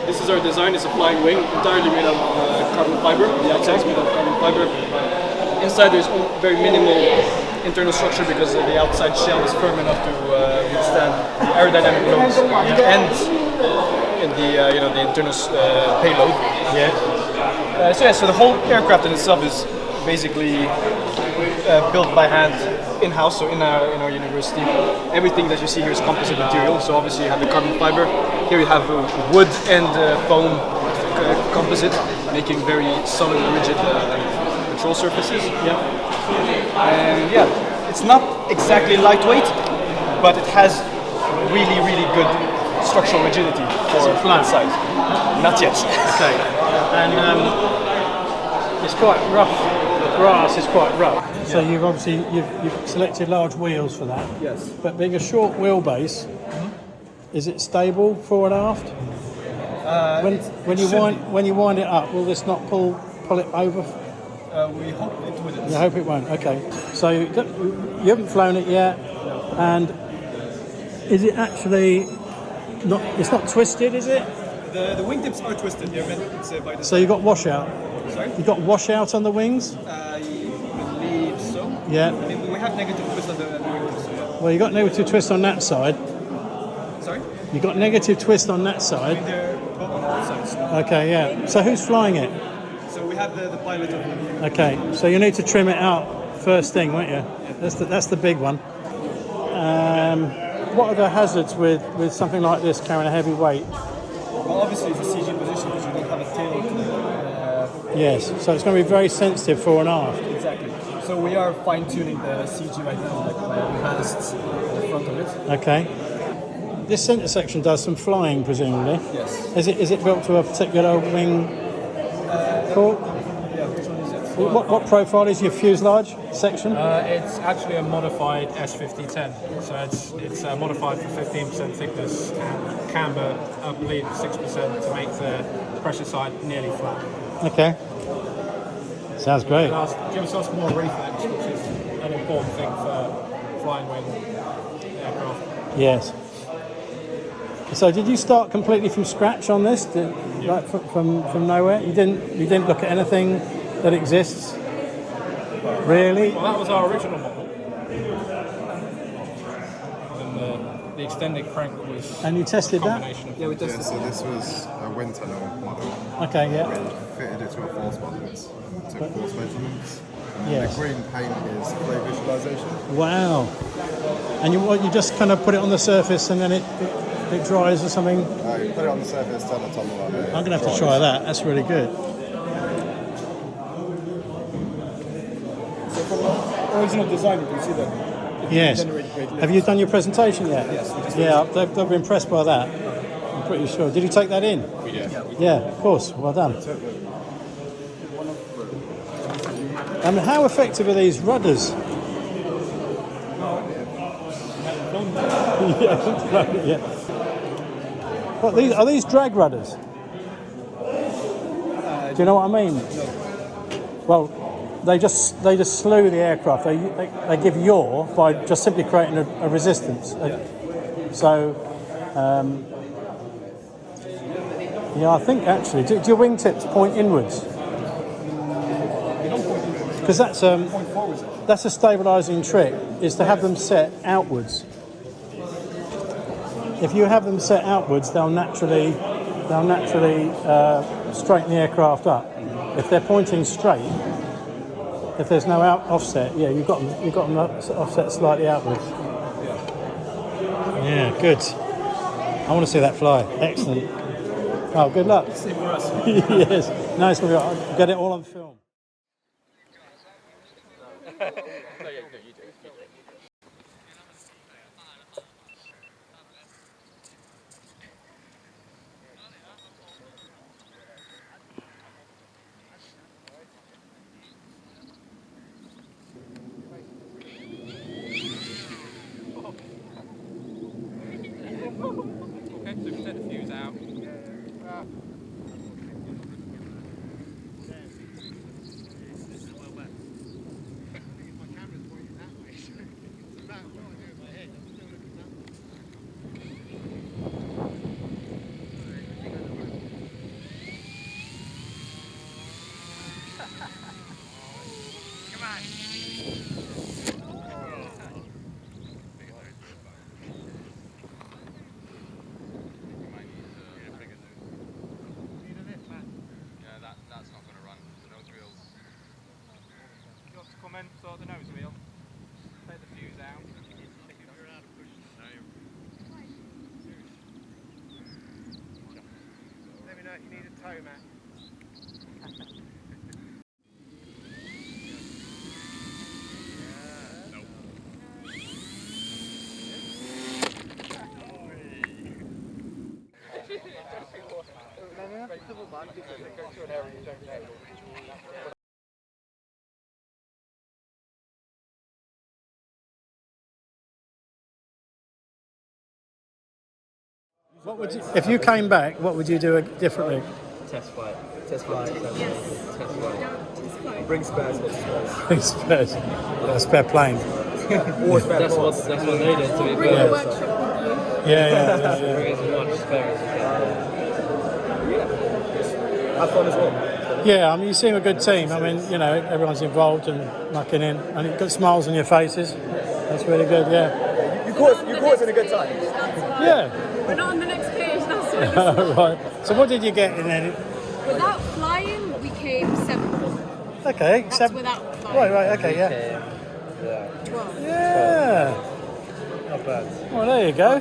This is our design. It's a flying wing, entirely made of carbon fiber. The outside is made of carbon fiber. Inside there's very minimal internal structure because the outside shell is firm enough to withstand aerodynamic loads and in the the internal payload. Yeah. So the whole aircraft in itself is basically built by hand in-house, so in our university. Everything that you see here is composite material. So obviously you have the carbon fiber. Here you have wood and foam composite, making very solid and rigid control surfaces. Yeah. And yeah, it's not exactly lightweight, but it has really, really good structural rigidity for flat size. Not yet. Okay. And it's quite rough. The grass is quite rough. So you've obviously you've selected large wheels for that. Yes. But being a short wheelbase, is it stable fore and aft? When you wind it up, will this not pull it over? We hope it wouldn't. You hope it won't. Okay. So you haven't flown it yet, and is it actually not? It's not twisted, is it? The wingtips are twisted. They're meant by design. So you got washout. Sorry? You got washout on the wings? I believe so. Yeah. I mean, we have negative twist on the wingtips. So yeah. Well, you got negative twist on that side. Sorry? You got negative twist on that side. They're both on both sides. Okay, yeah. So who's flying it? So we have the pilot of the Okay, so you need to trim it out first thing, won't you? That's the big one. What are the hazards with something like this carrying a heavy weight? Well, obviously it's a CG position because you don't have a tail to Yes, so it's going to be very sensitive fore and aft. exactly. So we are fine-tuning the CG right now, like ballasts at the front of it. Okay. This centre section does some flying, presumably. Yes. Is it built to a particular wing cork? Yeah, which one is it? What profile is your fuselage section? It's actually a modified S5010, so it's modified for 15% thickness and camber up lead 6% to make the pressure side nearly flat. Okay. Sounds great. It gives us more reflex, which is an important thing for flying wing aircraft. Yes. So did you start completely from scratch on this? Like from nowhere? You didn't look at anything that exists? Really? Well, that was our original model. And the extended crank was And you tested a that? combination of Yeah, we tested. So this was a wind tunnel model. Okay, yeah. We fitted it to a force balance, took force measurements. And Yes. the green paint is flow visualization. Wow. And you just kind of put it on the surface and then it dries or something? You put it on the surface, turn the tunnel on it. I'm going to have to try that. That's really good. So from the original design, you can see that it Yes. generates great lift. Have you done your presentation yet? Yes, we just Yeah, they'll be impressed by that. I'm pretty sure. Did you take that in? Yeah, of course. Well done. How effective are these rudders? Yeah. What are these drag rudders? Do you know what I mean? Well, they just slew the aircraft. They give yaw by just simply creating a resistance. So, I think actually, do your wingtips point inwards? Because that's a stabilising trick, is to have them set outwards. If you have them set outwards, they'll naturally straighten the aircraft up. If they're pointing straight, if there's no offset, yeah, you've got them offset slightly outwards. Yeah, good. I want to see that fly. Excellent. Oh, good luck. Same for us. Yes. No, it's going to be. I'll get it all on film. Okay, so we set the fuse out. need a tow mat. What would you, if you came back, what would you do differently? Test flight. Test flight. Test flight. Bring spares, not spares. Spares. A spare plane. Or spare that's what they did to me. Bring Yeah. the workshop. Yeah. Bring as much spare as you can. Have fun as well. Yeah, I mean, you seem a good team. I mean, you know, everyone's involved and mucking in, and you've got smiles on your faces. That's really good. Yeah. You caught us in a good time. Yeah. We're not on the next page, that's what Right. So what did you get in there? Without flying, we came 7th. Okay. That's without flying. Right. Okay. Yeah. 12. Yeah. Not bad. Well, there you go.